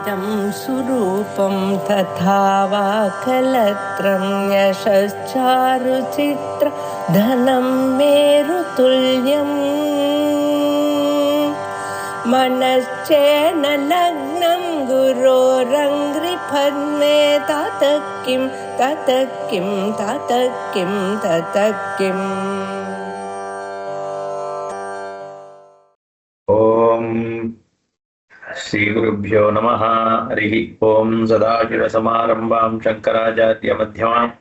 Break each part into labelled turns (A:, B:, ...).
A: इदं सुरूपं तथा वा कलत्रं यशश्चारुचित्र धनं मेरुतुल्यम् मनश्चेन लग्नं गुरोरङ्घ्रिपद्मे ततः किं ततः किं ततः किं ततः किम्
B: ओम श्री गुरुभ्यो नमः। हरि ओम सदाशिवसमारंभां शंकराचार्यमध्यमाम्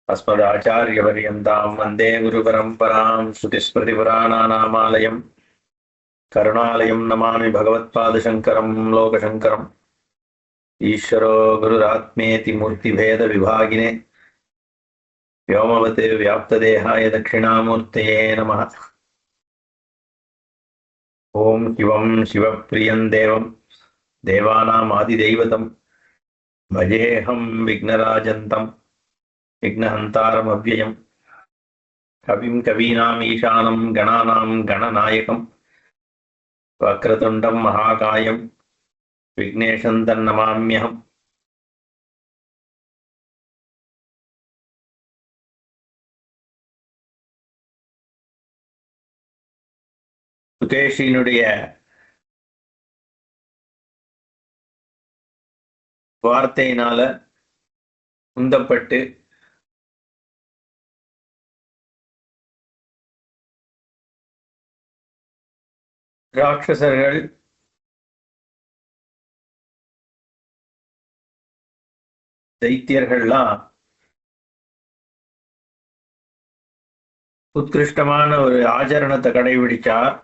B: अस्मदाचार्यपर्यन्तां वन्दे गुरुपरम्परां। श्रुतिस्मृतिपुराणानामालयं करुणालयं नमामि भगवत्पादशङ्करं लोकशङ्करम्। ईश्वरो गुरुरात्मेति मूर्तिभेदविभागिने व्योमवते व्याप्तदेहाय दक्षिणामूर्तये नमः। ओम शिवं शिवप्रियं देवं देवानामादिदैवतं भजेऽहं विघ्नराजन्तं विघ्नहन्तारमव्ययं कविं कवीनामीशानं गणानां गणनायकं वक्रतुण्डं महाकायं विघ्नेशं तन्नमाम्यहम्। சுகேஷினுடைய வார்த்தையினால உந்தப்பட்டு ராட்சசர்கள் தைத்தியர்கள்லாம் உத்கிருஷ்டமான ஒரு ஆச்சரணத்தை கடைபிடிச்சார்.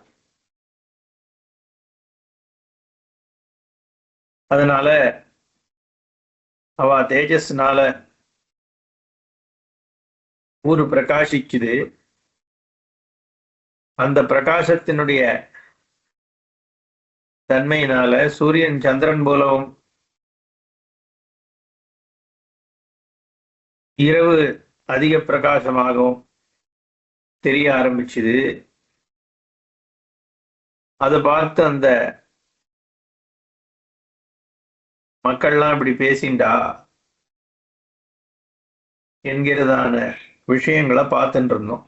B: அதனால அவ தேஜஸ்னால ஊரு பிரகாசிக்குது. அந்த பிரகாசத்தினுடைய தன்மையினால சூரியன் சந்திரன் போலவும் இரவு அதிக பிரகாசமாகவும் தெரிய ஆரம்பிச்சுது. அதை பார்த்து அந்த மக்கள்லாம் இப்படி பேசிண்டா என்கிறதான விஷயங்களை பார்த்துட்டு இருந்தோம்.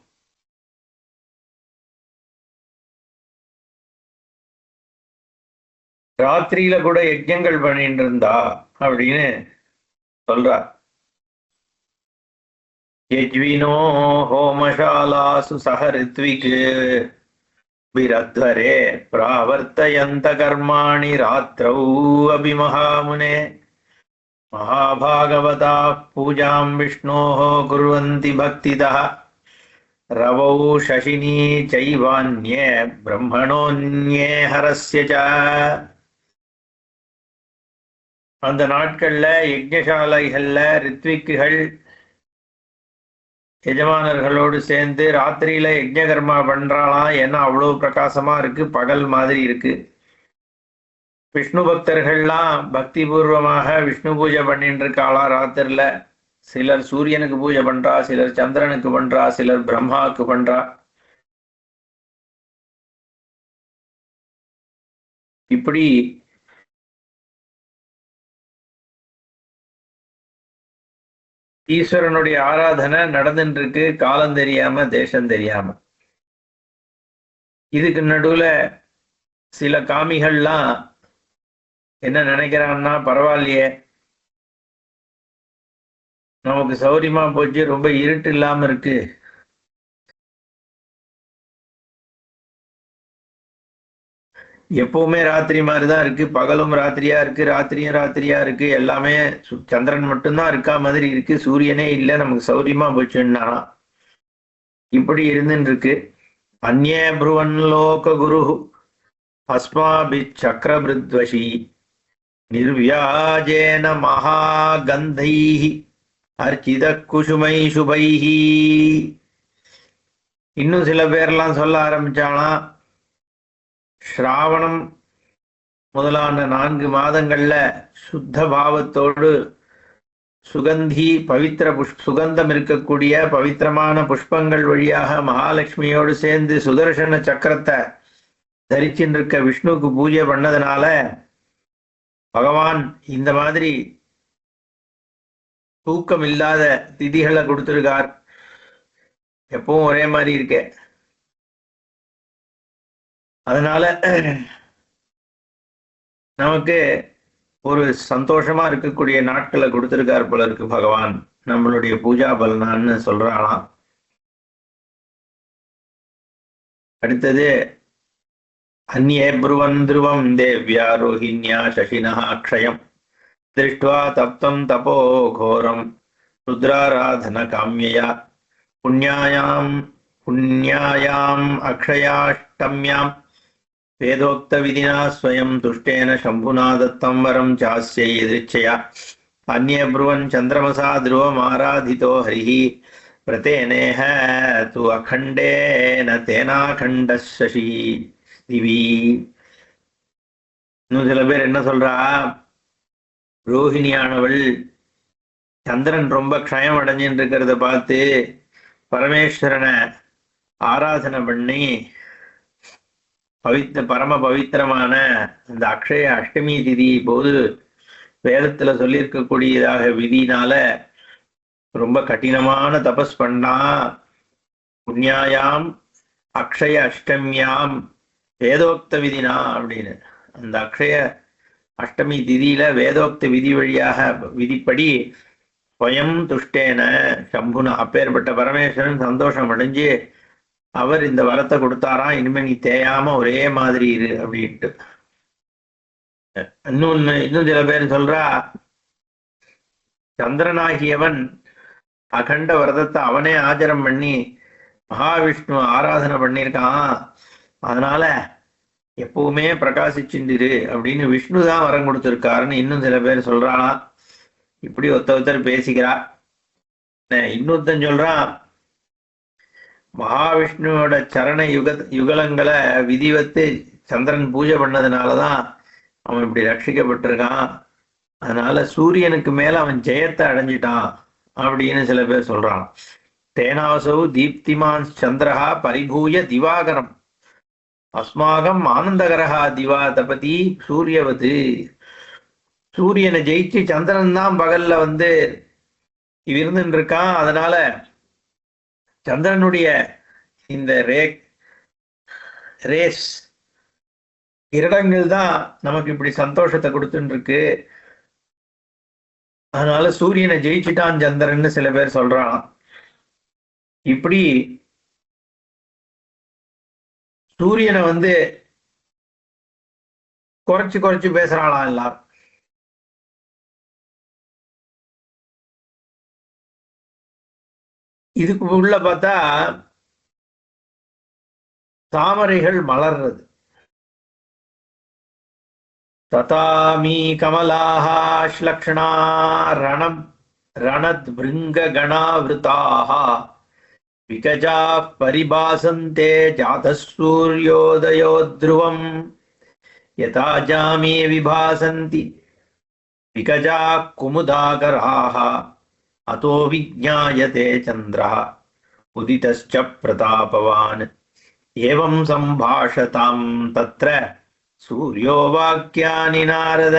B: ராத்திரியில கூட யஜ்ஞங்கள் பண்ணிட்டு இருந்தா அப்படின்னு சொல்றார். யஜ்வினோ ஹோமசாலாசு சஹ ரித்விக் விரத்வரே பிராவர்த்தயந்த கர்மாணி ராத்திரௌ அபி மகாமுனே மகாபாகவதா பூஜாம் விஷ்ணோः குர்வந்தி பக்திதः ரவௌ சசினி சைவான்யே பிரம்மணோன்யே ஹரஸ்ய ச. அந்த நாட்கள்ல யஜ்ஞசாலைகள்ல ரித்விக்குகள் எஜமானர்களோடு சேர்ந்து ராத்திரியில யஜ்ஞ கர்மா பண்றாளாம். ஏன்னா அவ்வளவு பிரகாசமா இருக்கு, பகல் மாதிரி இருக்கு. விஷ்ணு பக்தர்கள்லாம் பக்தி பூர்வமாக விஷ்ணு பூஜை பண்ணிட்டு இருக்காளா ராத்திரில. சிலர் சூரியனுக்கு பூஜை பண்றா, சிலர் சந்திரனுக்கு பண்றா, சிலர் பிரம்மாவுக்கு பண்றா. இப்படி ஈஸ்வரனுடைய ஆராதனை நடந்துட்டு இருக்கு, காலம் தெரியாம தேசம் தெரியாம. இதுக்கு நடுவுல சில காமிகள்லாம் என்ன நினைக்கிறான்னா, பரவாயில்லையே நமக்கு சௌரியமா போச்சு, ரொம்ப இருட்டு இல்லாம இருக்கு, எப்பவுமே ராத்திரி மாதிரிதான் இருக்கு, பகலும் ராத்திரியா இருக்கு, ராத்திரியும் ராத்திரியா இருக்கு, எல்லாமே சந்திரன் மட்டும்தான் இருக்கா மாதிரி இருக்கு, சூரியனே இல்லை, நமக்கு சௌரியமா போச்சுன்னா இப்படி இருந்துன்னு இருக்கு. அந்நே புருவன் லோக குரு அஸ்மாபி சக்கரபிருத்வசி நிர்வியாஜேன மகாகந்தைஹி அர்ச்சித குசுமை சுபைஹி. இன்னும் சில பேர்லாம் சொல்ல ஆரம்பிச்சாலாம், ஸ்ராவணம் முதலான 4 மாதங்கள்ல சுத்த பாவத்தோடு சுகந்தி பவித்திர சுகந்தம் இருக்கக்கூடிய பவித்திரமான புஷ்பங்கள் வழியாக மகாலட்சுமியோடு சேர்ந்து சுதர்சன சக்கரத்தை தரிச்சுட்டு இருக்க விஷ்ணுக்கு பூஜை பண்ணதுனால பகவான் இந்த மாதிரி தூக்கம் இல்லாத திதிகளை கொடுத்திருக்கார். எப்பவும் ஒரே மாதிரி இருக்க. அதனால நமக்கு ஒரு சந்தோஷமா இருக்கக்கூடிய நாட்களை கொடுத்திருக்கார் போல இருக்கு பகவான். நம்மளுடைய பூஜா பலனான்னு சொல்றாளாம். அடுத்தது அந்யே ப்ருவன் த்ருவம் தேவ்யா ரோஹிண்யா சசினா அக்ஷயம் திருஷ்டுவா தப்தம் தபோ கோரம் ருத்ராராதன காமியா புண்ணியாயாம் அக்ஷயாஷ்டம்யாம் வேதோக்த விதினா ஸ்வயம் துஷ்டேன சம்புனா தத்தம் வரம் சாஸ்யை எதிர்ச்சயா அந்யே ப்ருவன் சந்திரமசா த்ருவம் ஆராதிதோ ஹரிஹி பிரதேனேஹ து அகண்டேன தேனாகண்ட சசி திவி. இன்னும் சில பேர் என்ன சொல்றா, ரோஹிணியானவள் சந்திரன் ரொம்ப க்ஷயம் அடைஞ்சின்னு இருக்கிறத பார்த்து பரமேஸ்வரனை ஆராதனை பண்ணி பரம பவித்திரமான அந்த அக்ஷய அஷ்டமி திதி போது வேதத்துல சொல்லியிருக்கக்கூடியதாக விதினால ரொம்ப கடினமான தபஸ் பண்ணா. புண்ணியாயாம் அக்ஷய அஷ்டமியாம் வேதோக்த விதினா அப்படின்னு அந்த அக்ஷய அஷ்டமி திதியில வேதோக்த விதி வழியாக விதிப்படி ஸ்வயம் துஷ்டேன சம்புனா அப்பேற்பட்ட பரமேஸ்வரன் சந்தோஷம் அடைஞ்சு அவர் இந்த வரத்தை கொடுத்தாராம். இனிமே நீ தேயாம ஒரே மாதிரி இரு அப்படின்ட்டு. இன்னும் சில பேர் சொல்றா, சந்திரனாகியவன் அகண்ட விரதத்தை அவனே ஆச்சரம் பண்ணி மகாவிஷ்ணு ஆராதனை பண்ணியிருக்கான். அதனால எப்பவுமே பிரகாசிச்சுண்டிரு அப்படின்னு விஷ்ணு தான் வரம் கொடுத்திருக்காருன்னு இன்னும் சில பேர் சொல்றாளாம். இப்படி ஒருத்தர் பேசிக்கிறா. இன்னொருத்தன் சொல்றான், மகாவிஷ்ணுவோட சரண யுகலங்களை விதிவத்து சந்திரன் பூஜை பண்ணதுனாலதான் அவன் இப்படி ரட்சிக்கப்பட்டிருக்கான். அதனால சூரியனுக்கு மேல அவன் ஜெயத்தை அடைஞ்சிட்டான் அப்படின்னு சில பேர் சொல்றான். தேனாசௌ தீப்திமான் சந்திரஹா பரிபூய திவாகரம் அஸ்மாகம் ஆனந்தகரஹா திவா தபதி சூரியவது. சூரியனை ஜெயிச்சு சந்திரன் தான் பகல்ல இருந்துட்டு இருக்கான். அதனால சந்திரனுடைய இந்த ரேஸ் கிரடங்கள் தான் நமக்கு இப்படி சந்தோஷத்தை கொடுத்துட்டு இருக்கு. அதனால சூரியனை ஜெயிச்சுட்டான் சந்திரன்னு சில பேர் சொல்றான். இப்படி சூரியனை குறைச்சு பேசுறாளாம் எல்லாரும். இதுக்கு உள்ள பார்த்தா தாமரைகள் மலர்றது. ததாமி கமலாஹ ஸ்லக்ஷணா ரணம் ரணத் பிருங்க கணாவிருதாக விகஜா பரிபாசந்தே ஜாதசூர்யோதயோ த்ருவம் யதா ஜாமே விபாசந்தி விகஜா குமுதாகராஹ அதோ விஜ்ஞாயதே சந்திரஹ உதிதஸ்ச பிரதாபவான் ஏவம் சம்பாஷதாம் தத்ர சூர்யோ வாக்யானி நாரத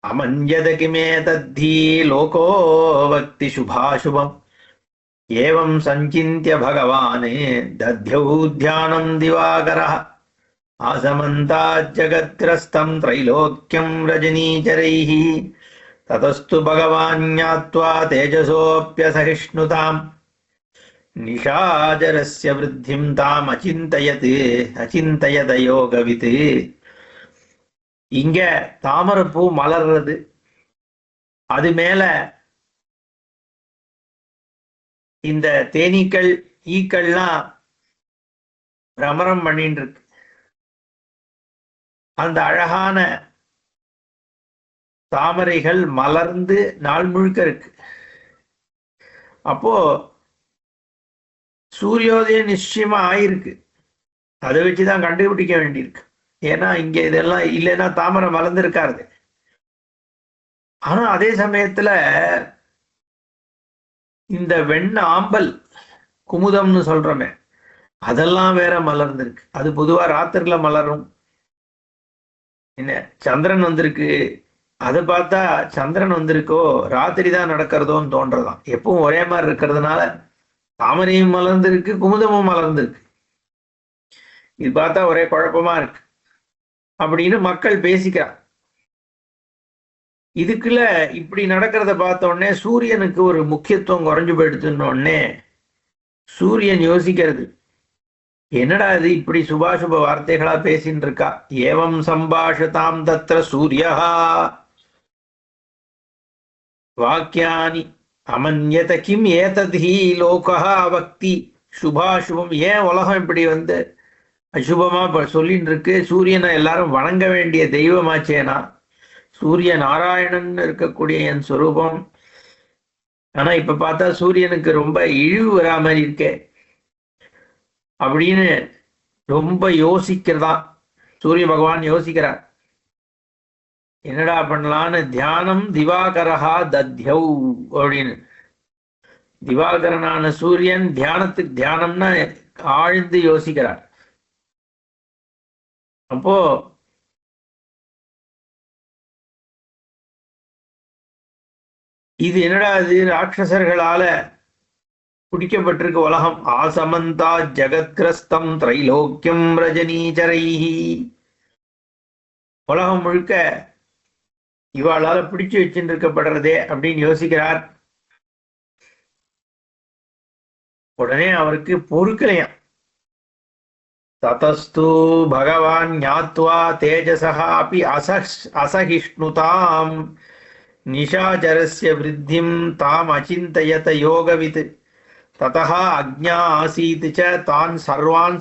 B: அமஞ்யத கிமே தத்தி லோகோ வக்தி சுபாசுபம் ஏவம் சஞ்சிந்த்ய பகவானே தத்யௌ தியானம் திவாகரஹ ஆசமந்தாத் ஜகத்ரஸ்தம் த்ரைலோக்யம் ரஜனீச்சரைஹ ததஸ்து பகவான் ஞாத்வா தேஜசோப்யசகிஷ்ணுதாம் நிஷாஜரஸ்ய விருத்திம் தாம் அச்சிந்தயத யோகவித். இங்க தாமரைப்பூ மலர்றது, அது மேல இந்த தேனீக்கள் ஈக்கள்லாம் பிரமரம் பண்ணிட்டு இருக்கு. அந்த அழகான தாமரைகள் மலர்ந்து நாள் முழுக்க இருக்கு. அப்போ சூரியோதயம் நிச்சயமா ஆயிருக்கு. அதை வச்சுதான் கண்டுபிடிக்க வேண்டியிருக்கு. ஏன்னா இங்க இதெல்லாம் இல்லைன்னா தாமரை மலர்ந்து இருக்காது. ஆனா அதே சமயத்துல இந்த ஆம்பல் குமுதம்னு சொல்றோமே, அதெல்லாம் வேற மலர்ந்திருக்கு. அது பொதுவா ராத்திரில மலரும். என்ன சந்திரன் வந்திருக்கு, அதை பார்த்தா சந்திரன் வந்திருக்கோ ராத்திரி தான் நடக்கிறதோன்னு தோன்றதாம். எப்பவும் ஒரே மாதிரி இருக்கிறதுனால தாமரையும் மலர்ந்திருக்கு, குமுதமும் மலர்ந்திருக்கு. இது பார்த்தா ஒரே குழப்பமா இருக்கு அப்படின்னு மக்கள் பேசிக்கிறார். இதுக்குள்ள இப்படி நடக்கிறத பார்த்த உடனே சூரியனுக்கு ஒரு முக்கியத்துவம் குறைஞ்சு போயிடுத்துன்னு உடனே சூரியன் யோசிக்கிறது, என்னடா இது இப்படி சுபாசுப வார்த்தைகளா பேசின்னு இருக்கா. ஏவம் சம்பாஷதாம் தத்ர சூர்யா வாக்கியானி அமன்யத கிம் ஏததி லோகா பக்தி சுபாசுபம். ஏன் உலகம் இப்படி அசுபமா சொல்லின்னு இருக்கு. சூரியனை எல்லாரும் வணங்க வேண்டிய தெய்வமாச்சேனா, சூரிய நாராயணன் இருக்கக்கூடிய என் சொரூபம். ஆனா இப்ப பார்த்தா சூரியனுக்கு ரொம்ப இழிவு வரா மாதிரி இருக்கே அப்படின்னு ரொம்ப யோசிக்கிறதா. சூரிய பகவான் யோசிக்கிறார், என்னடா பண்ணலான்னு. தியானம் திவாகரஹா தத்யௌ அப்படின்னு. திவாகரனான சூரியன் தியானம்னா ஆழ்ந்து யோசிக்கிறார். அப்போ இது என்னடா இது ராட்சசர்களால பிடிக்கப்பட்டிருக்க உலகம். ஆசமந்தா ஜகத்கிரஸ்தம் திரைலோக்கியம் ரஜனீச்சரைஹி. உலகம் முழுக்க இவாளால பிடிச்சு வச்சுட்டு இருக்கப்படுறதே அப்படின்னு யோசிக்கிறார். உடனே அவருக்கு பொறுக்கலையாம். ததஸ்து பகவான் ஞாத்வா தேஜசா அபி அசகிஷ்ணுதாம் நிஷாச்சரஸ்ய விருத்திம் தாம் அச்சிந்தயத யோகவித் ததஹ அக்ஞா ஆசீத் ச தான் சர்வான்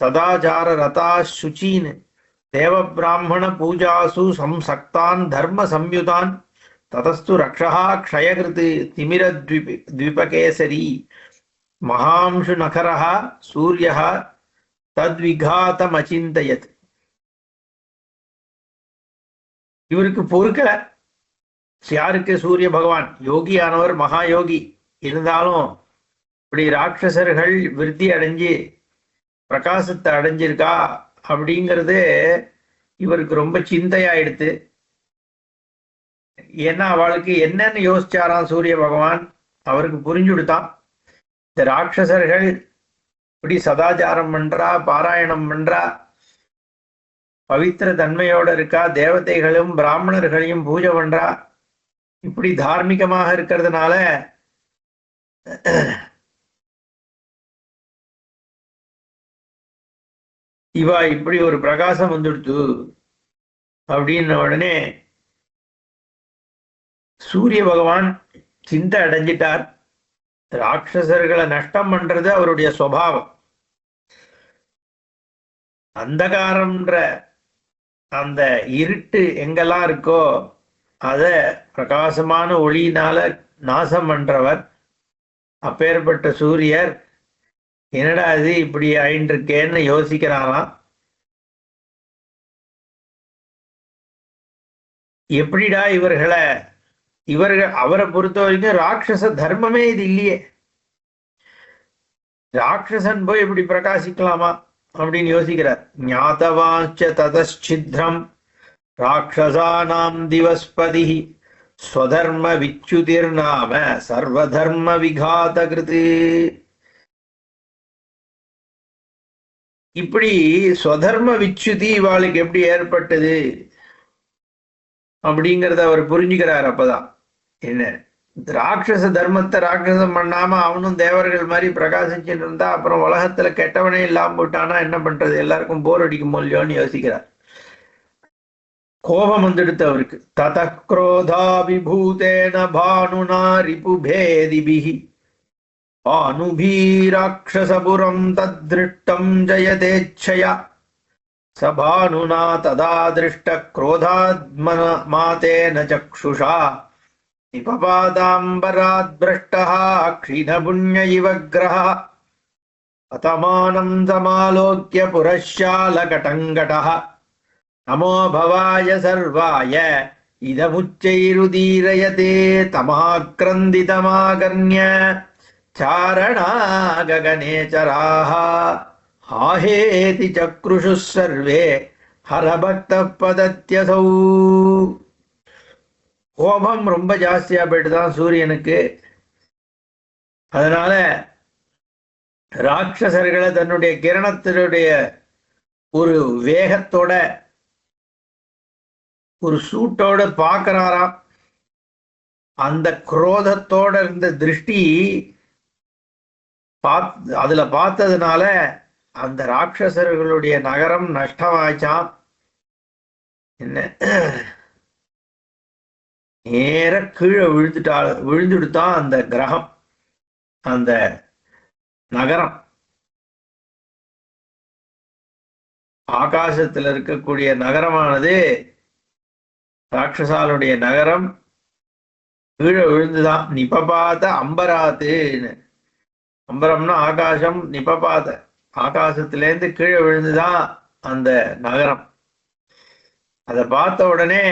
B: சதாச்சார ரதா சுச்சீன் தேவ பிராமண பூஜாசு சம்சக்தான் தர்ம சம்யுதான் ததஸ்து ரக்ஷா க்ஷயகிருத் திமிர த்விபகேசரி மகாம்சு நகரஹ சூரியஹ தத்விகாதமச்சிந்தயத். இவருக்கு பொறுக்கல. யாருக்கு? சூரிய பகவான். யோகியானவர், மகா யோகி. இருந்தாலும் இப்படி ராட்சசர்கள் விருத்தி அடைஞ்சு பிரகாசத்தை அடைஞ்சிருக்கா அப்படிங்கிறது இவருக்கு ரொம்ப சிந்தையாயிடுத்து. ஏன்னா அவளுக்கு என்னன்னு யோசிச்சாராம் சூரிய பகவான். அவருக்கு புரிஞ்சு கொடுத்தான், இந்த ராட்சசர்கள் இப்படி சதாச்சாரம் பண்றா, பாராயணம் பண்றா, பவித்திர தன்மையோட இருக்கா, தேவதைகளும் பிராமணர்களையும் பூஜை பண்றா, இப்படி தார்மீகமாக இருக்கிறதுனால இவா இப்படி ஒரு பிரகாசம் வந்துடுத்து அப்படின்ன உடனே சூரிய பகவான் சிந்தை அடைஞ்சிட்டார். ராட்சசர்களை நஷ்டம் பண்றது அவருடைய சுபாவம். அந்தகாரம்ன்ற அந்த இருட்டு எங்கெல்லாம் இருக்கோ அத பிரகாசமான ஒளியினால நாசம் பண்றவர். அப்பேற்பட்ட சூரியர் என்னடா இது இப்படி ஆயின்னு இருக்கேன்னு யோசிக்கிறாராம். எப்படிடா அவரை பொறுத்த வரைக்கும் ராட்சச தர்மமே இது இல்லையே. ராட்சசன் போய் எப்படி பிரகாசிக்கலாமா அப்படின்னு யோசிக்கிறார். ஞாதவாச்ச ததச்சித்ரம் ராட்சசானாம் திவஸ்பதி ஸ்வதர்ம விச்சுதிர் நாம சர்வதர்ம விகாதகிருது. இப்படி ஸ்வதர்ம விச்சுதி இவாளுக்கு எப்படி ஏற்பட்டது அப்படிங்கிறத அவர் புரிஞ்சுக்கிறார். அப்பதான் என்ன, ராட்சச தர்மத்தை ராட்சசம் பண்ணாம அவனும் தேவர்கள் மாதிரி பிரகாசிச்சுட்டு இருந்தா அப்புறம் உலகத்துல கெட்டவனே இல்லாம போட்டானா என்ன பண்றது, எல்லாருக்கும் போர் அடிக்கும் இல்லையோன்னு யோசிக்கிறார். கோபம் வந்துடுத்து அவருக்கு. தத குரோதா விபூதேன பானுனா ரிபுபேதிபிஹி பானுபீராட்சசபுரம் தத்ருஷ்டம் ஜயதேச்சயா சபானுனா ததா திருஷ்ட क्रोधात्ममातेन चक्षुषा निपपादाम्बरात् भ्रष्टः क्षीणपुण्य इव ग्रहः अतमानं समालोक्य पुरश्शालकटङ्कटः नमो भवाय सर्वाय इदमुच्चैरुदीरयते तमाक्रन्दितमाकर्ण्य चारणा गगनेचराः हाहेति चक्रुषुः सर्वे ஹரபக்த பதத்யசௌ. கோபம் ரொம்ப ஜாஸ்தியா போயிட்டுதான் சூரியனுக்கு. அதனால ராட்சசர்களை தன்னுடைய கிரணத்தினுடைய ஒரு வேகத்தோட ஒரு சூட்டோட பார்க்கிறாராம். அந்த குரோதத்தோட இருந்த திருஷ்டி அதுல பார்த்ததுனால அந்த ராட்சசர்களுடைய நகரம் நஷ்டமாச்சாம். என்ன நேர கீழே விழுந்துடுத்தான் அந்த கிரகம், அந்த நகரம். ஆகாசத்தில் இருக்கக்கூடிய நகரமானது ராட்சசாலுடைய நகரம் கீழே விழுந்துதான். நிபபாத அம்பராத்துன்னு, அம்பரம்னா ஆகாசம், நிபபாத ஆகாசத்திலேருந்து கீழே விழுந்துதான் அந்த நகரம். அதை பார்த்த உடனே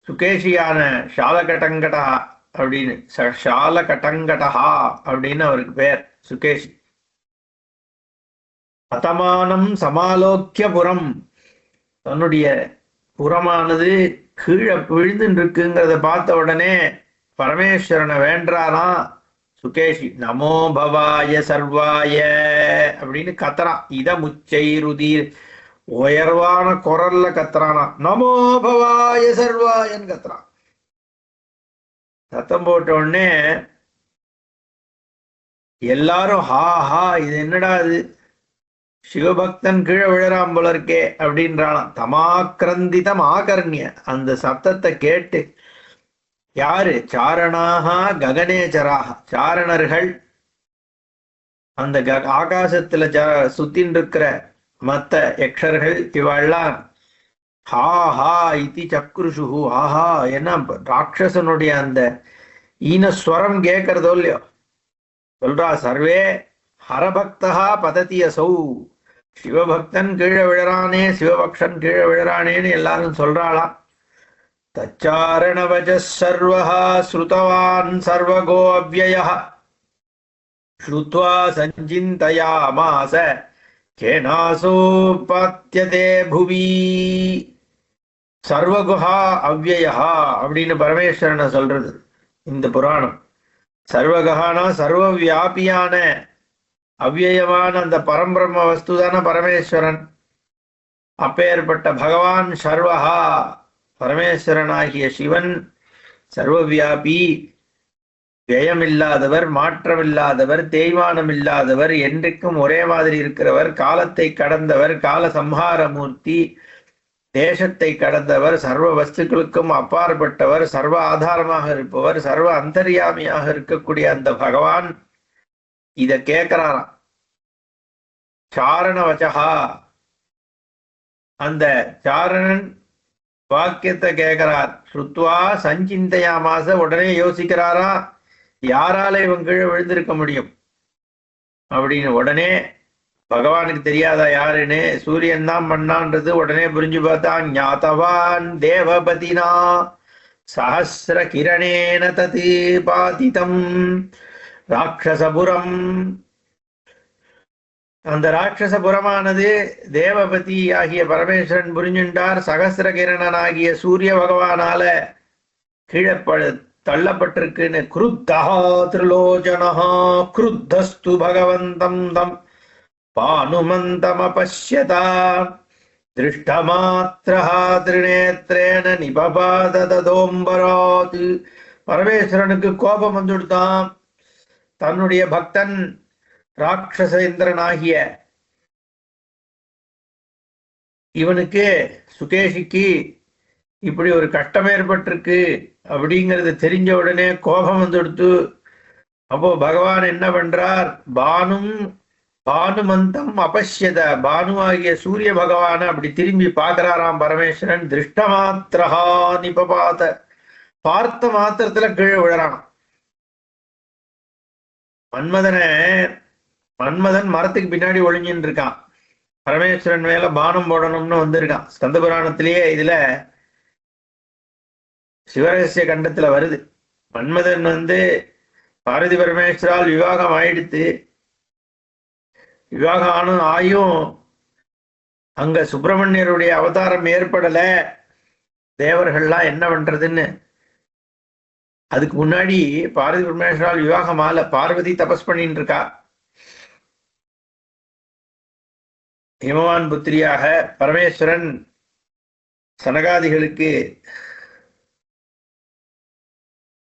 B: சுகேஷியான ஷாலகட்டங்கடா அப்படின்னு, ஷாலகட்டங்கடஹா அப்படின்னு அவருக்கு பேர், சுகேஷி. அத்தமானம் சமாலோக்கிய புறம், தன்னுடைய புறமானது கீழே விழுந்துட்டு இருக்குங்கிறத பார்த்த உடனே பரமேஸ்வரனை வேண்டாராம் சுகேஷி. நமோ பவாய சர்வாய அப்படின்னு கத்துறான். இத முச்சை ருதி உயர்வான குரல்ல கத்துறானா, நமோ பவாய சர்வாயன்னு கத்துறான். சத்தம் போட்ட உடனே எல்லாரும் ஹா ஹா, இது என்னடா இது, சிவபக்தன் கீழே விழறான் போல இருக்கே அப்படின்றானாம். தமாக்கிரந்திதம் ஆகர்ணிய, அந்த சத்தத்தை கேட்டு யாரு, சாரணாக ககனேச்சராக, சாரணர்கள் அந்த ஆகாசத்துல சுத்தின் இருக்கிற மத்த யக்ஷர்கள் இவெல்லாம் ஹா ஹா இதி சக்ருஷு, ஆஹா என்ன ராட்சசனுடைய அந்த ஈனஸ்வரம் கேட்கறதோ இல்லையோ சொல்றா. சர்வே ஹரபக்தா பததி அசௌ, சிவபக்தன் கீழே விழறானே, சிவபக்ஷன் கீழே விழறானேன்னு எல்லாரும் சொல்றாளாம். தச்சாரணவஜ சர்வஹா ஸ்ருதவான் சர்வகோ அவ்யயஹ ஸ்ருத்வா சஞ்சிந்தயாமாஸ கேனாசோபாத்யதே புவி. சர்வகுஹா அவ்யயஹா அப்படின்னு பரமேஸ்வரனை சொல்றது இந்த புராணம். சர்வகஹானா சர்வ வியாபியான அவ்யயமான அந்த பரம்பிரம்ம வஸ்துதான பரமேஸ்வரன். அப்பேற்பட்ட பகவான் சர்வஹா, பரமேஸ்வரனாகிய சிவன் சர்வவியாபி, வியமில்லாதவர், மாற்றமில்லாதவர், தேய்மானம் இல்லாதவர், என்றைக்கும் ஒரே மாதிரி இருக்கிறவர், காலத்தை கடந்தவர், கால சம்ஹாரமூர்த்தி, தேசத்தை கடந்தவர், சர்வ வஸ்துக்களுக்கும் அப்பாற்பட்டவர், சர்வ ஆதாரமாக இருப்பவர், சர்வ அந்தர்யாமியாக இருக்கக்கூடிய அந்த பகவான் இத கேட்கிறாராம். சாரண வச்சகா, அந்த சாரணன் வாக்கியத்தை கேட்கிறார். ஸ்ருத்வா சஞ்சிந்தையாமாச, உடனே யோசிக்கிறாரா, யாரால இவன் கீழே விழுந்திருக்க முடியும் அப்படின்னு. உடனே பகவானுக்கு தெரியாதா யாருன்னு, சூரியன் தான் பண்ணான்றது உடனே புரிஞ்சு பார்த்தான். ஞாதவான் தேவபதினா சஹஸ்ர கிரணேன தது பாதிதம் ராட்சசபுரம். அந்த ராட்சசபுரமானது தேவபதி ஆகிய பரமேஸ்வரன் புரிஞ்சுண்டார். சகசிர கிரணனாகிய சூரிய பகவானால கீழே தள்ளப்பட்டிருக்குன்னு. குருத்தா திரிலோச்சனஹா குருத்தஸ்து பகவந்தம் தம் பானுமந்தமபஷ்யதா திருஷ்டமாத்ரஹா திருநேத்ரேன நிபபாததோம்பராத். பரமேஸ்வரனுக்கு கோபம் வந்துடுத்தான். தன்னுடைய பக்தன் ராட்சசேந்திரனாகிய இவனுக்கு, சுகேஷிக்கு இப்படி ஒரு கஷ்டம் ஏற்பட்டிருக்கு அப்படிங்கிறது தெரிஞ்ச உடனே கோபம் வந்துடுத்து. அப்போ பகவான் என்ன பண்றார், பானுமந்தம் அபஷ்யத, பானுவாகிய சூரிய பகவான அப்படி திரும்பி பார்க்கிறாராம் பரமேஸ்வரன். திருஷ்டமாத்திரஹா நிபபாத, பார்த்த மாத்திரத்துல கீழே விழறான். மன்மதன் மரத்துக்கு பின்னாடி ஒளிஞ்சின்னு இருக்கான். பரமேஸ்வரன் மேல பானம் போடணும்னு வந்திருக்கான். ஸ்கந்த புராணத்திலேயே இதுல சிவரகசிய கண்டத்துல வருது. மன்மதன் பார்வதி பரமேஸ்வரால் விவாகம் ஆயிடுத்து. விவாகம் ஆயும் அங்க சுப்பிரமணியருடைய அவதாரம் ஏற்படல, தேவர்கள்லாம் என்ன பண்றதுன்னு. அதுக்கு முன்னாடி பார்வதி பரமேஸ்வரால் விவாகம் ஆல, பார்வதி தபஸ் பண்ணிட்டு இருக்கா. ஹிமவான் புத்திரியாக பரமேஸ்வரன் சனகாதிகளுக்கு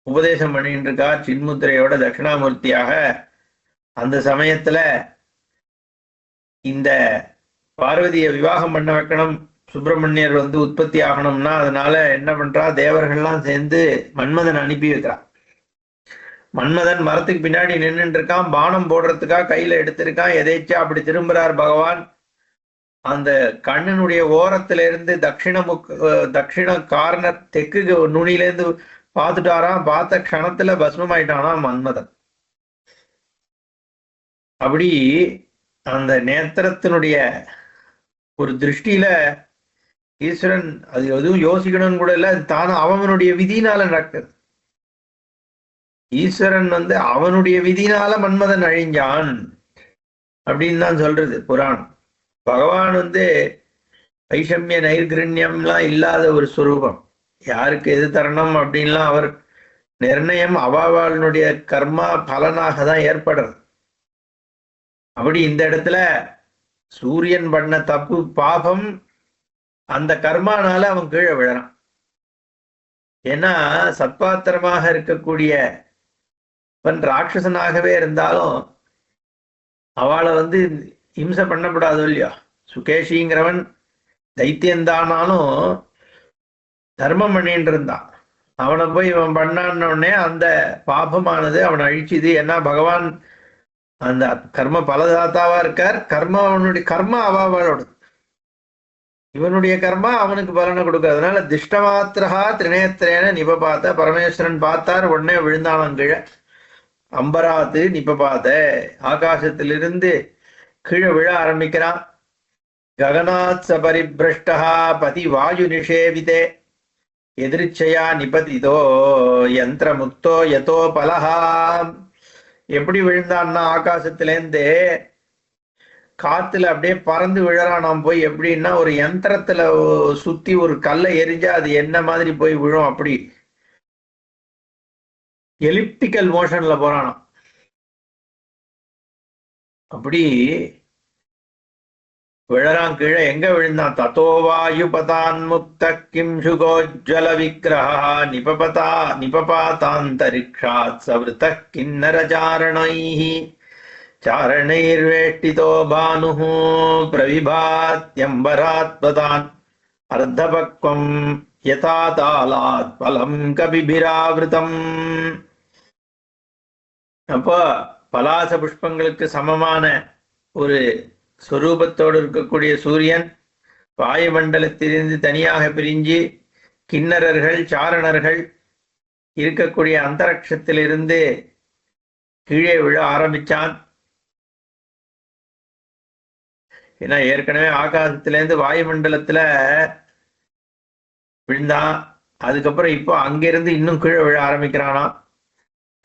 B: உபதேசம் பண்ணிட்டு இருக்கா சின்முத்திரையோட தட்சிணாமூர்த்தியாக. அந்த சமயத்துல இந்த பார்வதியை விவாகம் பண்ண வைக்கணும், சுப்பிரமணியர் உற்பத்தி ஆகணும்னா, அதனால என்ன பண்றா, தேவர்கள்லாம் சேர்ந்து மன்மதன் அனுப்பி வைக்கிறா. மன்மதன் மரத்துக்கு பின்னாடி நின்றுட்டு இருக்கான், பானம் போடுறதுக்காக கையில எடுத்திருக்கான். எதேச்சா அப்படி திரும்புறார் பகவான். அந்த கண்ணனுடைய ஓரத்துல இருந்து தட்சிண கார்னர் தெற்கு நுனியிலேருந்து பார்த்துட்டாராம். பார்த்த க்ஷணத்துல பஸ்மமாயிட்டானா மன்மதன். அப்படி அந்த நேத்திரத்தினுடைய ஒரு திருஷ்டியில ஈஸ்வரன் அது எதுவும் யோசிக்கணும்னு கூட இல்லை, தானே அவனுடைய விதினால நடக்குது. ஈஸ்வரன் அவனுடைய விதினால மன்மதன் அழிஞ்சான் அப்படின்னு தான் சொல்றது புராணம். பகவான் வைஷமிய நைர்கிரண்யம்லாம் இல்லாத ஒரு ஸ்வரூபம். யாருக்கு எது தரணும் அப்படின்லாம் அவர் நிர்ணயம் அவாவாளுடைய கர்மா பலனாக தான் ஏற்படுறது. அப்படி இந்த இடத்துல சூரியன் பண்ண தப்பு பாபம், அந்த கர்மானால அவன் கீழே விழறான். ஏன்னா சத்பாத்திரமாக இருக்கக்கூடிய ராட்சசனாகவே இருந்தாலும் அவளை இம்சை பண்ணப்படாதோ இல்லையா. சுகேஷிங்கிறவன் தைத்தியந்தானாலும் தர்மம் பண்ணிட்டு இருந்தான். அவனை போய் இவன் பண்ணான்னொடனே அந்த பாபமானது அவனை அழிச்சுது. ஏன்னா பகவான் அந்த கர்ம பலதாத்தாவா இருக்கார். அவனுடைய கர்மா அவாவாளோட, இவனுடைய கர்மா அவனுக்கு பலனை கொடுக்கறதுனால திஷ்டமாத்திரா திரிநேத்திரேன நிபபாத்த பரமேஸ்வரன் பார்த்தார், உடனே விழுந்தானன் கீழே. அம்பராத்து நிபபாத, ஆகாசத்திலிருந்து கீழே விழ ஆரம்பிக்கிறான். ககனாத் சபரிபிரஷ்டா பதி வாயு நிஷேவிதே எதிர்ச்சையா நிபதிதோ யந்திர முக்தோ யதோ பலஹா. எப்படி விழுந்தான்னா ஆகாசத்திலேருந்து காத்துல அப்படியே பறந்து விழறான். நாம் போய் எப்படின்னா ஒரு யந்திரத்துல சுத்தி ஒரு கல்லை எரிஞ்சா அது என்ன மாதிரி போய் விழும், அப்படி எலிப்டிக்கல் மோஷன்ல போறானாம். அப்படி விழறான் கீழே. எங்க விழுந்தான்? தத்தோ வாயுபதான் முக்த கிம் சுகோஜ்வல விக்கிரஹ நிபபாதாந்தரிக்ஷாத் சவ்ருத கிண்ணரசாரணைஹி சாரணைர்வேஷ்டிதோ பானுஹ பிரவிபாத்யம்பராத்வதான் அர்த்தபக்வம் யதா தாலாத் பலம் கபிபிராவிருதம். அப்போ பலாச புஷ்பங்களுக்கு சமமான ஒரு ஸ்வரூபத்தோடு இருக்கக்கூடிய சூரியன் வாயுமண்டலத்திலிருந்து தனியாக பிரிஞ்சு கிண்ணறர்கள் சாரணர்கள் இருக்கக்கூடிய அந்தரிக்ஷத்திலிருந்து கீழே விழ ஆரம்பிச்சான். ஏன்னா ஏற்கனவே ஆகாசத்திலேருந்து வாயுமண்டலத்துல விழுந்தான். அதுக்கப்புறம் இப்போ அங்கிருந்து இன்னும் கீழே விழ ஆரம்பிக்கிறானா.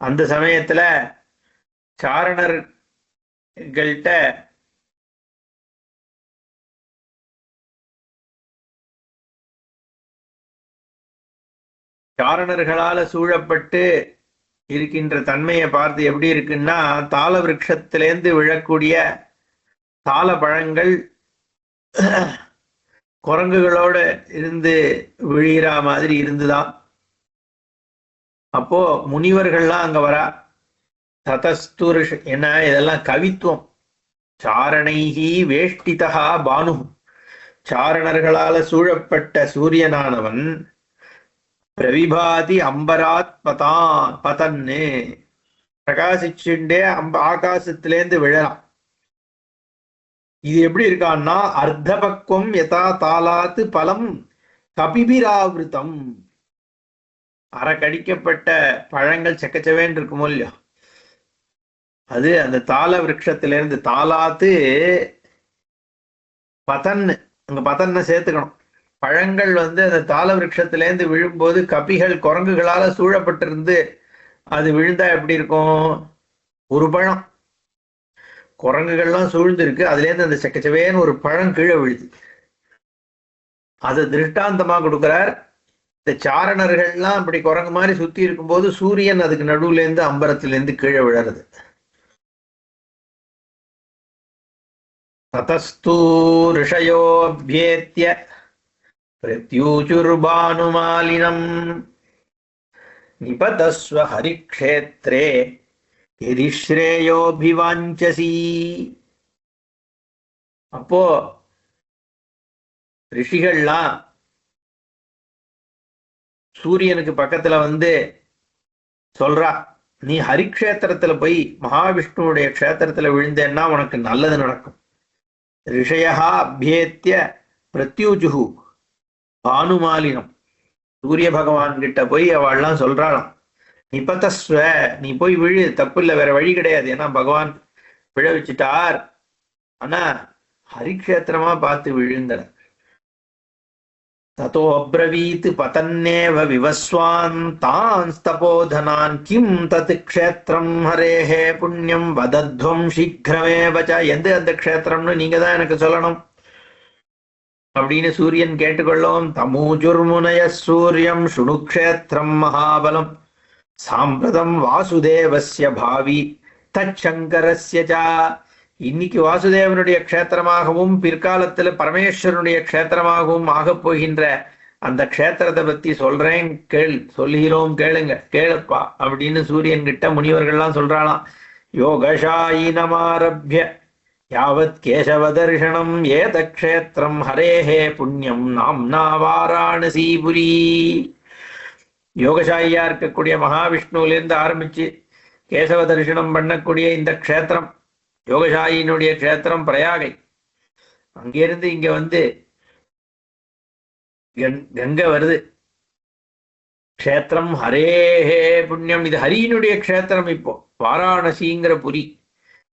B: அந்த சமயத்துல சாரணர்கள்ட்ட சாரணர்களால சூழப்பட்டு இருக்கின்ற தன்மையை பார்த்து எப்படி இருக்குன்னா, தாள விருட்சத்திலேருந்து விழக்கூடிய தாள பழங்கள் குரங்குகளோட இருந்து விழிகிற மாதிரி இருந்துதான். அப்போ முனிவர்கள்லாம் அங்க வரா. ததஸ்துர் என்ன, இதெல்லாம் கவித்துவம். சாரணைஹி வேஷ்டிதா பானு, சாரணர்களால சூழப்பட்ட சூரியனானவன் பிரவிபாதி அம்பராத் பதன்னு பிரகாசிச்சுண்டே ஆகாசத்திலேருந்து விழலாம். இது எப்படி இருக்கான்னா, அர்த்தபக்வம் யதா தாலாத்து பலம் கபிபிராவிருத்தம். அறக்கடிக்கப்பட்ட பழங்கள் செக்கச்சவேன்னு இருக்குமோ இல்லையோ, அது அந்த தாள விருட்சத்திலிருந்து தாலாத்து பதன்னு, அங்க பதன்ன சேர்த்துக்கணும். பழங்கள் அந்த தாள விருட்சத்திலேருந்து விழும்போது கபிகள் குரங்குகளால சூழப்பட்டிருந்து அது விழுந்தா எப்படி இருக்கும்? ஒரு பழம் குரங்குகள்லாம் சூழ்ந்து இருக்கு, அதுல இருந்து அந்த செக்கச்சவேன்னு ஒரு பழம் கீழே விழுது. அதை திருஷ்டாந்தமா கொடுக்கிறார். இந்த சாரணர்கள்லாம் இப்படி குரங்கு மாதிரி சுத்தி இருக்கும்போது சூரியன் அதுக்கு நடுவுல இருந்து அம்பரத்துல இருந்து கீழே விழறது. ததஸ்து ரிஷயோப்யேத்ய பிரத்யூச்சுர்பானுமாலினம் நிபதஸ்வ ஹரிக்ஷேத்ரே யதி ஸ்ரேயோபிவாஞ்சசி. அப்போ ரிஷிகள்லாம் சூரியனுக்கு பக்கத்துல வந்து சொல்றா, நீ ஹரிக்ஷேத்திரத்துல போய் மகாவிஷ்ணுவுடைய க்ஷேத்திரத்துல விழுந்தேன்னா உனக்கு நல்லது நடக்கும். ரிஷயா அபியேத்திய பிரத்யூஜுகு பானுமாலினம். சூரிய பகவான் கிட்ட போய் அவள்லாம் சொல்றாளாம், நிபதஸ்வ, நீ போய் விழு, தப்பு இல்லை, வேற வழி கிடையாது. ஏன்னா பகவான் விழ வச்சுட்டார், ஆனா ஹரிக்ஷேத்திரமா பார்த்து விழுங்கிற. ததோ அப்ரவீத் பதன்னேவ விவஸ்வான் தான்ஸ்தபோதனான் கிம் தத் க்ஷேத்திரம் ஹரேஹே புண்ணியம் வதத்வம் சீக்கிரமேவ ச. எந்த அந்த க்ஷேத்திரம்னு நீங்க தான் எனக்கு சொல்லணும் அப்படின்னு சூரியன் கேட்டுக்கொள்ளவும், தமூஜுர்முனய சூரியம் சுணுக்ஷேத்திரம் மகாபலம் சாம்பிரதம் வாசுதேவஸ்ய பாவி தச்சங்கரஸ்ய ச. இன்னைக்கு வாசுதேவனுடைய க்ஷேத்திரமாகவும் பிற்காலத்துல பரமேஸ்வரனுடைய க்ஷேத்திரமாகவும் ஆகப் போகின்ற அந்த க்ஷேத்திரத்தை பத்தி சொல்றேன், சொல்லுகிறோம், கேளுங்க, கேளுப்பா அப்படின்னு சூரியன் கிட்ட முனிவர்கள்லாம் சொல்றாளாம். யோகசாயினமாரப்ய யாவத் கேசவ தர்ஷனம் ஏத க்ஷேத்திரம் ஹரேஹே புண்ணியம் நாம்னா வாராணசிபுரி. யோகசாயியா இருக்கக்கூடிய மகாவிஷ்ணுவில இருந்து ஆரம்பிச்சு கேசவ தரிசனம் பண்ணக்கூடிய இந்த க்ஷேத்திரம், யோகசாயினுடைய க்ஷேத்திரம் பிரயாகை. அங்கிருந்து இங்க வந்து கங்கை வருது. க்ஷேத்திரம் ஹரேஹே புண்ணியம், இது ஹரியினுடைய க்ஷேத்திரம். இப்போ வாராணசிங்கிற புரி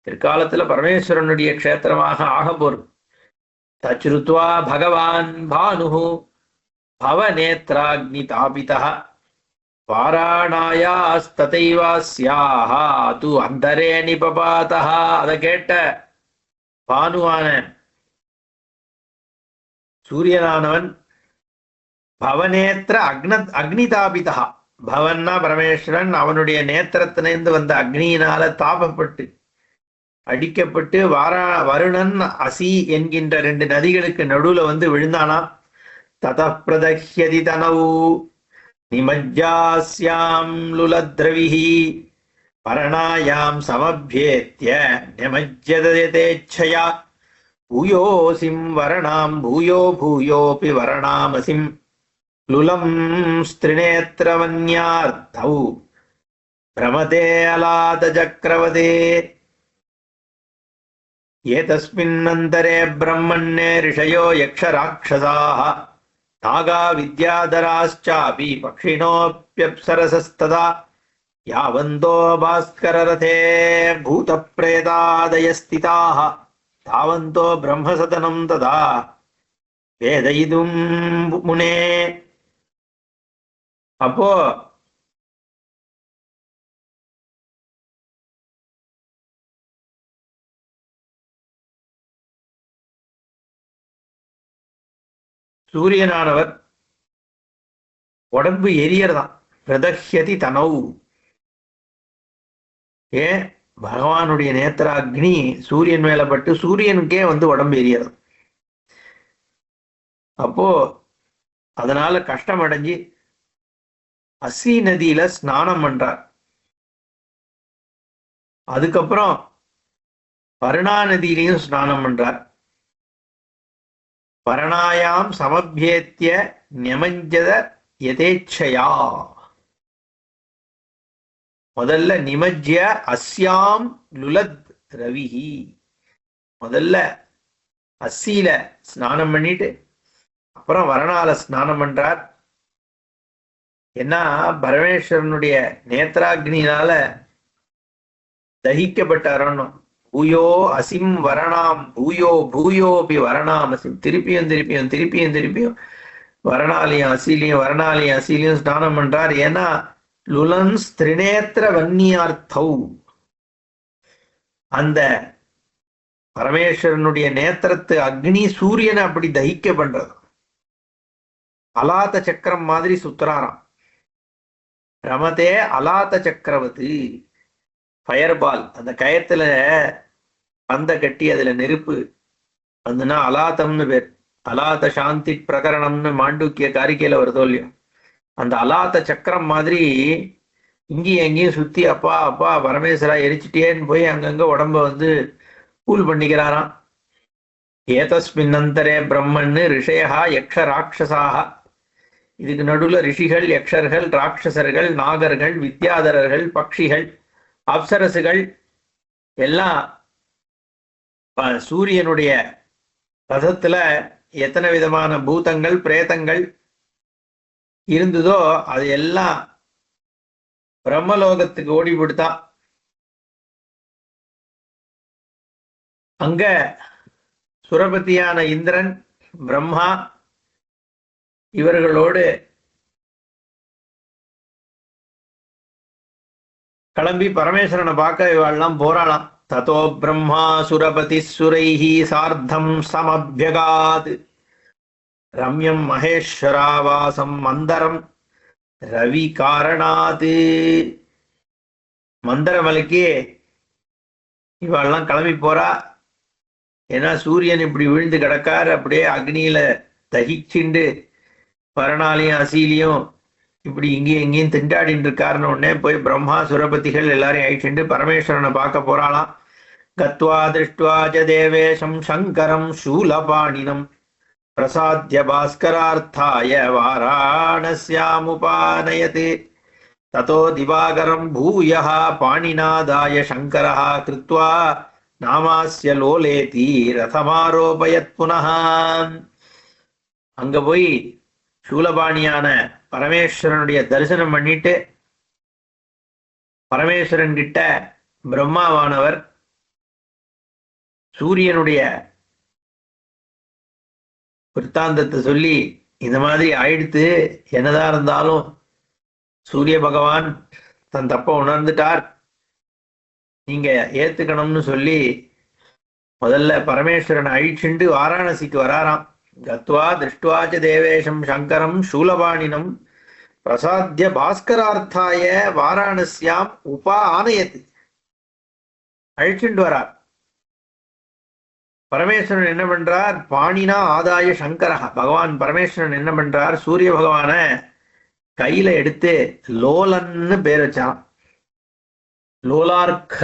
B: பிற்காலத்துல பரமேஸ்வரனுடைய க்ஷேத்திரமாக ஆக போறது. தச்ருத்வா பகவான் பானுஹு பவநேத்ராக்னி தாபிதா வாராணாயாஸ்ததைவாஸ்யாஹ து அந்தரே நிபபாதஹ. அதை கேட்ட பானுவான சூரியனானவன் பவநேத்திர அக்னிதாபிதா, பவன்னா பரமேஸ்வரன், அவனுடைய நேத்திரத்திலிருந்து வந்த அக்னியினால தாபப்பட்டு அடிக்கப்பட்டு வருணன் அசி என்கின்ற 2 நதிகளுக்கு நடுவுல வந்து விழுந்தானா. தத பிரதஹ்யதி தனவு நிமஜ்ஜாஸ்யாம் லுலத்ரவிஹி பரணாயாம் சமப்யேத்ய நிமஜ்ஜதேச்சயா பூயோசிம் வரணாம் பூயோ பூயோபி வரணாமசிம் லுலம் ஸ்திரிநேத்ரவன்யார்த்தௌ பிரமதே அலாத சக்கரவதே. ஏதஸ்மின்னந்தரே பிரம்மண்ணே ரிஷயோ யக்ஷராட்சசாः நாகா வித்யாதராश्चापि பக்ஷிணோப்யப்சரசஸ்ததா யாவந்தோ பாஸ்கரரதே பூதப்ரேதாதயஸ்திதாः தாவந்தோ பிரம்மசதனம் ததா வேதயிதும் முனே. அப்போ சூரியனானவர் உடம்பு எரியறதான். பிரதஹ்யதி தனௌ, ஏன் பகவானுடைய நேத்திராக்னி சூரியன் மேல பட்டு சூரியனுக்கே வந்து உடம்பு எரியறது. அப்போ அதனால கஷ்டம் அடைஞ்சு அசி நதியில ஸ்நானம் பண்றார். அதுக்கப்புறம் பரணா நதியிலையும் ஸ்நானம் பண்றார். பரணாயாம் சமப்யேத்ய நிமஜ்ஜத யதேச்சயா. முதல்ல நிமஜ்ய அஸ்யாம் லுலத் ரவிஹி, முதல்ல அஸ்ஸில ஸ்நானம் பண்ணிட்டு அப்புறம் வரணால ஸ்நானம் பண்றார். ஏன்னா பரமேஸ்வரனுடைய நேத்ராக்னியினால தகிக்கப்பட்டாரோன்னு. பூயோ அசிம் வரணாம் பூயோ பூயோபி வரணாம் அசிம், திருப்பியும் திருப்பியும் திருப்பியும் திருப்பியும் வரணாலையும் அசிலையும் வரணாலையும் அசிலையும் ஸ்நானம் பண்றார். ஏன்னா லுலன்ஸ் திரிநேத்திர வன்னியார்த்தௌ, அந்த பரமேஸ்வரனுடைய நேத்திரத்து அக்னி சூரியனை அப்படி தகிக்க பண்றது. அலாத்த சக்கரம் மாதிரி சுத்துறாராம். ரமதே அலாத்த சக்கரவர்த்தி. ஃபயர் பால், அந்த கயத்துல பந்த கட்டி அதுல நெருப்பு வந்துன்னா அலாத்தம்னு பேர். அலாத்த சாந்தி பிரகரணம்னு மாண்டூக்கிய காரிக்கையில வருதோ இல்லையோ, அந்த அலாத்த சக்கரம் மாதிரி இங்கேயும் எங்கேயும் சுத்தி அப்பா அப்பா பரமேஸ்வரா எரிச்சிட்டேன்னு போய் அங்கங்க உடம்ப வந்து கூல் பண்ணிக்கிறாராம். ஏதஸ்மின்னந்தரே பிரம்மன்னு ரிஷயா யக்ஷ ராட்சசாக. இதுக்கு நடுவுல ரிஷிகள், யக்ஷர்கள், ராட்சசர்கள், நாகர்கள், வித்யாதரர்கள், பக்ஷிகள், அப்சரசுகள் எல்லாம் சூரியனுடைய ரதத்துல எத்தனை விதமான பூதங்கள் பிரேதங்கள் இருந்ததோ அது எல்லாம் பிரம்மலோகத்துக்கு ஓடி விடுத்தான். அங்க சுரபதியான இந்திரன், பிரம்மா இவர்களோடு கிளம்பி பரமேஸ்வரனை பார்க்க இவாள்லாம் போறாளாம். ததோ பிரம்மா சுரபதி சுரைஹி சார்த்தம் சமபியகாத் ரம்யம் மகேஸ்வராவாசம் மந்தரம் ரவி காரணாது. மந்தரமலைக்கு இவாள்லாம் கிளம்பி போறா. ஏன்னா சூரியன் இப்படி விழுந்து கிடக்காரு, அப்படியே அக்னியில தகிச்சுண்டு பரணாலையும் அசீலியும் இப்படி இங்கேயும் எங்கேயும் திண்டாடின்னு இருக்காருன்னு உடனே போய் பிரம்மா சுரபதிகள் எல்லாரையும் அழிச்சுண்டு பரமேஸ்வரனை பார்க்க போறாளாம். கத்வா திருஷ்டுவா ச தேவேஷம் சங்கரம் சூலபாணினம் பிரசாத்ய பாஸ்கரார்த்தாய வாராணஸ்யாமுபானயத். ததோ திவாகரம் பூயः பாணிநாதாய சங்கரः கிருத்வா நாமாஸ்ய லோலேதி ரதமாரோபயத் புனः. அங்க போய் சூலபாணியான பரமேஸ்வரனுடைய தரிசனம் பண்ணிட்டு பரமேஸ்வரன் கிட்ட பிரம்மாவானவர் சூரியனுடைய விற்த்தாந்தத்தை சொல்லி, இந்த மாதிரி ஆயிடுத்து, என்னதான் இருந்தாலும் சூரிய பகவான் தன் தப்ப உணர்ந்துட்டார், நீங்க ஏத்துக்கணும்னு சொல்லி முதல்ல பரமேஸ்வரனை அழிச்சுண்டு வாராணசிக்கு வராராம். கத்வா திருஷ்டுவாச்ச தேவேஷம் சங்கரம் சூலபாணினம் பிரசாத்ய பாஸ்கரார்த்தாய வாராணஸ்யாம் உபானயத். அழிச்சுண்டு வரார். பரமேஸ்வரன் என்ன பண்றார்? பாணினா ஆதாய சங்கரஹ. பகவான் பரமேஸ்வரன் என்ன பண்றார்? சூரிய பகவான கையில எடுத்து லோலன்னு பேர் வச்சான். லோலார்க்க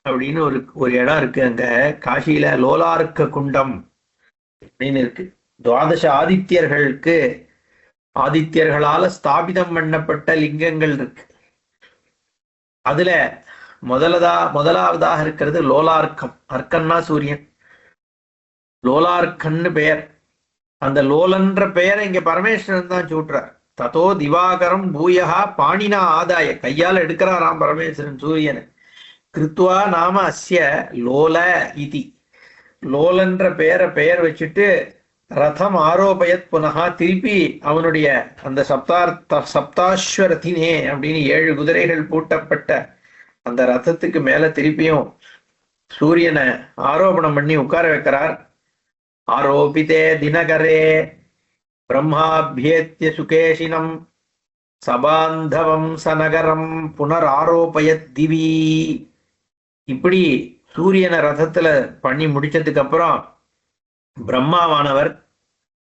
B: அப்படின்னு ஒரு இடம் இருக்கு அங்க காசியில, லோலார்க்க குண்டம் அப்படின்னு இருக்கு. துவாதச ஆதித்யர்களுக்கு ஆதித்யர்களால ஸ்தாபிதம் பண்ணப்பட்ட லிங்கங்கள் இருக்கு. அதுல முதலாவதாக இருக்கிறது லோலார்க்கம். அர்க்கன்னா சூரியன், லோலார்க்கன்னு பெயர். அந்த லோலன்ற பெயரை இங்க பரமேஸ்வரன் தான் சூட்டுறார். ததோ திவாகரம் பூயகா பாணினா ஆதாய, கையால் எடுக்கிறாராம் பரமேஸ்வரன் சூரியனை. கிருத்வா நாம அஸ்ய லோல இதி, லோலன்ற பெயர் வச்சுட்டு ரதம் ஆரோபயத் புனகா, திருப்பி அவனுடைய அந்த சப்தாஸ்வரத்தினே அப்படின்னு 7 குதிரைகள் பூட்டப்பட்ட அந்த ரதத்துக்கு மேல திருப்பியும் சூரியனை ஆரோபணம் பண்ணி உட்கார வைக்கிறார். ஆரோபிதே தினகரே பிரம்மாபியேத்ய சுகேஷினம் சபாந்தவம் சநகரம் புனராரோபயத் திவி. இப்படி சூரியனை ரதத்துல பண்ணி முடிச்சதுக்கு அப்புறம் பிரம்மாவானவர்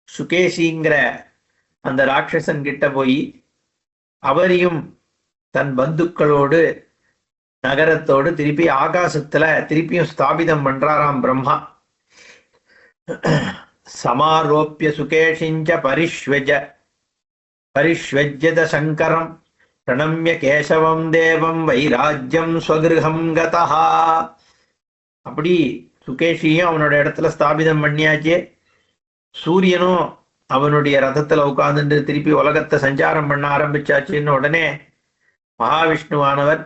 B: சுகேஷிங்கிற அந்த ராட்சசன் கிட்ட போய் அவரையும் தன் பந்துக்களோடு நகரத்தோடு திருப்பி ஆகாசத்துல திருப்பியும் ஸ்தாபிதம் பண்றாராம் பிரம்மா. சமாரோப்பிய சுகேஷிஞ்ச பரிஷ்வஜ்யத சங்கரம் பிரணம்ய கேசவம் தேவம் வைராஜ்யம் ஸ்வகிருஹம் கதஹா. அப்படி சுகேஷியும் அவனோட இடத்துல ஸ்தாபிதம் பண்ணியாச்சு. சூரியனும் அவனுடைய ரதத்துல உட்கார்ந்துட்டு திருப்பி உலகத்தை சஞ்சாரம் பண்ண ஆரம்பிச்சாச்சுன்னு உடனே மகாவிஷ்ணுவானவர்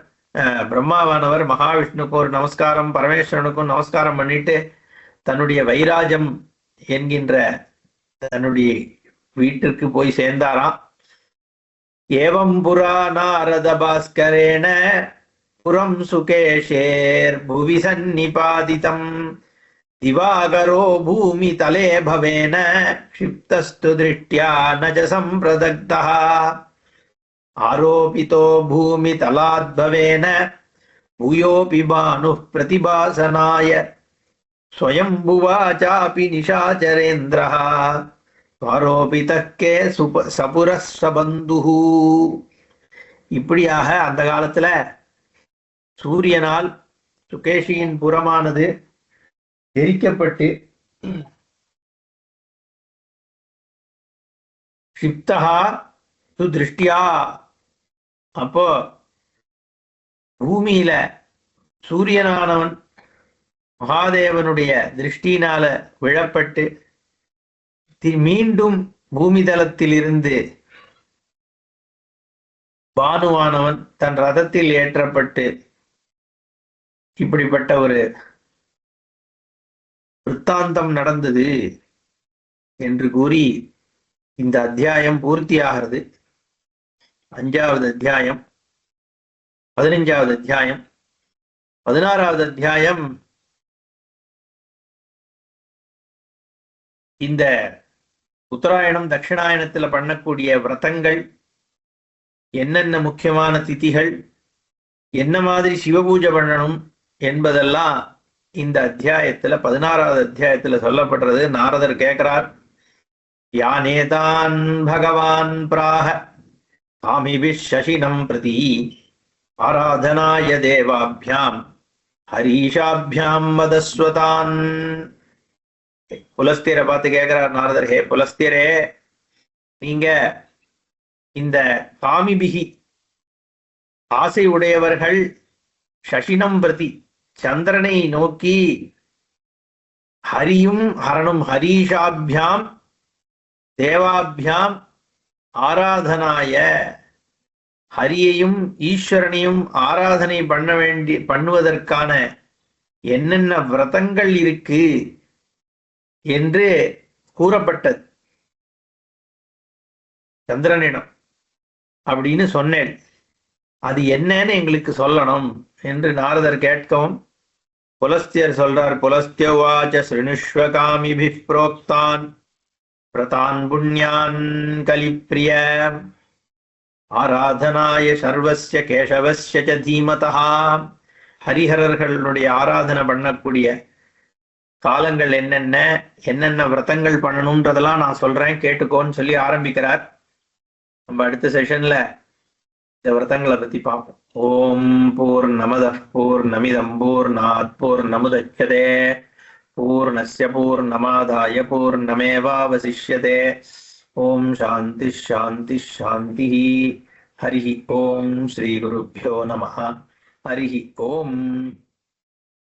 B: பிரம்மாவானவர் மகாவிஷ்ணுக்கு ஒரு நமஸ்காரம், பரமேஸ்வரனுக்கும் நமஸ்காரம் பண்ணிட்டு தன்னுடைய வைராஜம் என்கின்ற தன்னுடைய வீட்டிற்கு போய் சேர்ந்தாராம். ஏவம் புரா நாரத பாஸ்கரேண புரம் சுகேஷேர் புவி சந்நிபாதிதம் दिवाकरो भूमितले भवेन क्षिप्तस्तु दृष्ट्या न च सम्प्रदग्धः आरोपितो भूमितलाद्भवेन भूयोऽपि भानुः प्रतिभासनाय स्वयंभुवा चापि निशाचरेन्द्रः स्वारोपितः के सपुरः सबन्धुः. இப்படியாக அந்த காலத்துல சூரியனால் சுகேஷியின் புறமானது எரிக்கப்பட்டு க்ஷிப்தஹா சுதிருஷ்டியா, அப்போ பூமியில சூரியனானவன் மகாதேவனுடைய திருஷ்டினால விழப்பட்டு மீண்டும் பூமி தளத்தில் இருந்து பானுவானவன் தன் ரதத்தில் ஏற்றப்பட்டு இப்படிப்பட்ட ஒரு விற்த்தாந்தம் நடந்தது என்று கூறி இந்த அத்தியாயம் பூர்த்தியாகிறது. 5வது அத்தியாயம், 15வது அத்தியாயம், 16வது அத்தியாயம் இந்த உத்தராயணம் தட்சிணாயனத்துல பண்ணக்கூடிய விரதங்கள், என்னென்ன முக்கியமான திதிகள், என்ன மாதிரி சிவபூஜை பண்ணணும் என்பதெல்லாம் இந்த அத்தியாயத்துல 16வது அத்தியாயத்துல சொல்லப்படுறது. நாரதர் கேட்கிறார், யானேதான் பகவான் பிராக காமிபிஷ் சசினம் பிரதி ஆராதனாய தேவாபியாம் ஹரீஷாபியாம் மதஸ்வதான். புலஸ்தியரை பார்த்து கேட்கிறார் நாரதர், ஹே புலஸ்தியரே, நீங்க இந்த காமிபிகி ஆசை உடையவர்கள் சசினம் பிரதி சந்திரனை நோக்கி ஹரியும் ஹரணும் ஹரீஷாபியாம் தேவாபியாம் ஆராதனாய, ஹரியையும் ஈஸ்வரனையும் ஆராதனை பண்ணுவதற்கான என்னென்ன விரதங்கள் இருக்கு என்று கூறப்பட்டது சந்திரனிடம் அப்படின்னு சொன்னேன். அது என்னன்னு எங்களுக்கு சொல்லணும் என்று நாரதர் கேட்கவும் புலஸ்தியர் சொல்றார். புலஸ்தியவாச்ச ஸ்ருணுஷ்வ காமிபிப் புரோக்தான் பிரதான் புண்ணியான் கலிப்ரிய ஆராதனாய சர்வஸ்ய கேசவஸ்ய ச தீமதா. ஹரிஹரர்களுடைய ஆராதனை பண்ணக்கூடிய காலங்கள் என்னென்ன, என்னென்ன விரதங்கள் பண்ணணும்ன்றதெல்லாம் நான் சொல்றேன் கேட்டுக்கோன்னு சொல்லி ஆரம்பிக்கிறார். நம்ம அடுத்த செஷன்ல இந்த விரதங்களை பத்தி பார்ப்போம். ஓம் பூர்ணமதః பூர்ணமிதம் பூர்ணாத் பூர்ணமுதச்யதே பூர்ணஸ்ய பூர்ணமாதாய பூர்ணமேவாவசிஷ்யதே. ஓம் சாந்தி சாந்தி சாந்தி. ஹரி ஓம் ஸ்ரீ குருभ्यो நமः. ஹரி ஓம்.